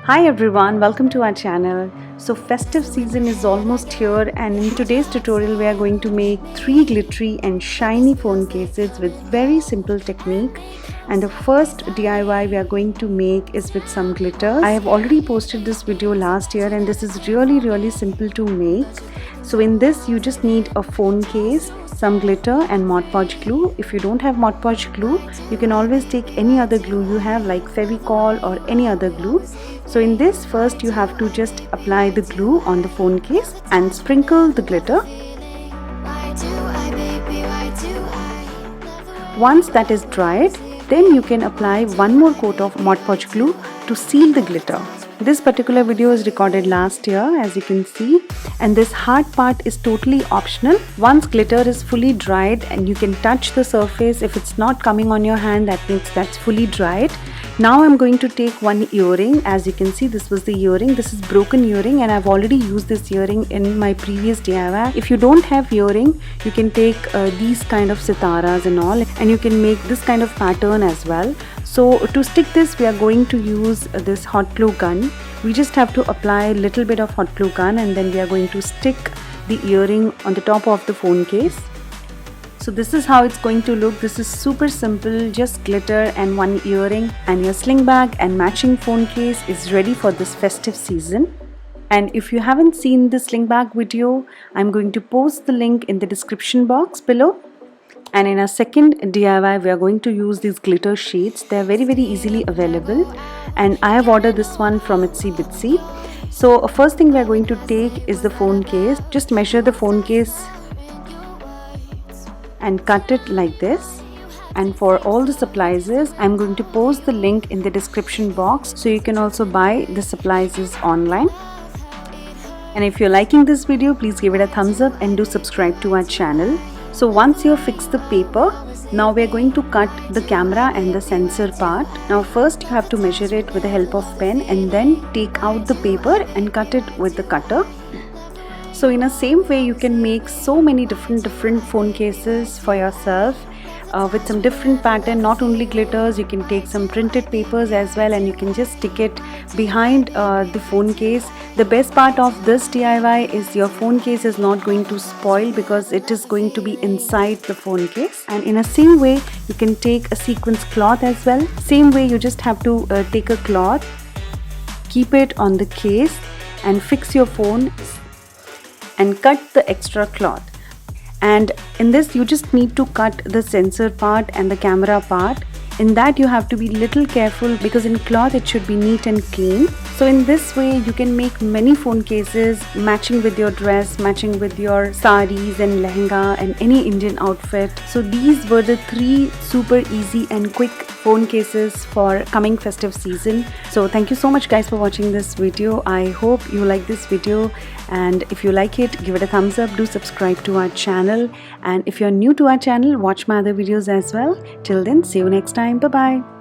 Hi everyone, welcome to our channel. So festive season is almost here, and in today's tutorial we are going to make 3 glittery and shiny phone cases with very simple technique. And the first DIY we are going to make is with some glitters. I have already posted this video last year and this is really simple to make. So in this you just need a phone case, some glitter and Mod Podge glue. If you don't have Mod Podge glue, you can always take any other glue you have, like Fevicol or any other glue. So in this, first you have to just apply the glue on the phone case and sprinkle the glitter. Once that is dried, then you can apply one more coat of Mod Podge glue to seal the glitter. This particular video is recorded last year, as you can see, and this hard part is totally optional. Once glitter is fully dried and you can touch the surface, if it's not coming on your hand, that means that's fully dried. Now I'm going to take one earring. As you can see, this was the earring. This is broken earring and I've already used this earring in my previous DIY. If you don't have earring, you can take these kind of sitaras and all, and you can make this kind of pattern as well. So to stick this, we are going to use this hot glue gun. We just have to apply a little bit of hot glue gun and then we are going to stick the earring on the top of the phone case. So this is how it's going to look. This is super simple, just glitter and one earring, and your sling bag and matching phone case is ready for this festive season. And if you haven't seen the sling bag video, I'm going to post the link in the description box below. And in our second DIY, we are going to use these glitter sheets. They are very easily available, and I have ordered this one from Itsy Bitsy. So first thing we are going to take is the phone case. Just measure the phone case and cut it like this. And for all the supplies, I'm going to post the link in the description box, so you can also buy the supplies online. And if you're liking this video, please give it a thumbs up and do subscribe to our channel. So once you fix the paper, now we're going to cut the camera and the sensor part. Now first you have to measure it with the help of pen and then take out the paper and cut it with the cutter. So in the same way, you can make so many different phone cases for yourself with some different pattern. Not only glitters, you can take some printed papers as well, and you can just stick it behind the phone case. The best part of this DIY is your phone case is not going to spoil because it is going to be inside the phone case. And in the same way, you can take a sequence cloth as well. Same way, you just have to take a cloth, keep it on the case and fix your phone and cut the extra cloth. And in this you just need to cut the sensor part and the camera part. In that you have to be little careful because in cloth it should be neat and clean. So in this way you can make many phone cases matching with your dress, matching with your saris and lehenga and any Indian outfit. So these were the 3 super easy and quick phone cases for coming festive season. So thank you so much guys for watching this video. I hope you like this video, and if you like it, give it a thumbs up. Do subscribe to our channel, and if you're new to our channel, watch my other videos as well. Till then, see you next time. Bye bye.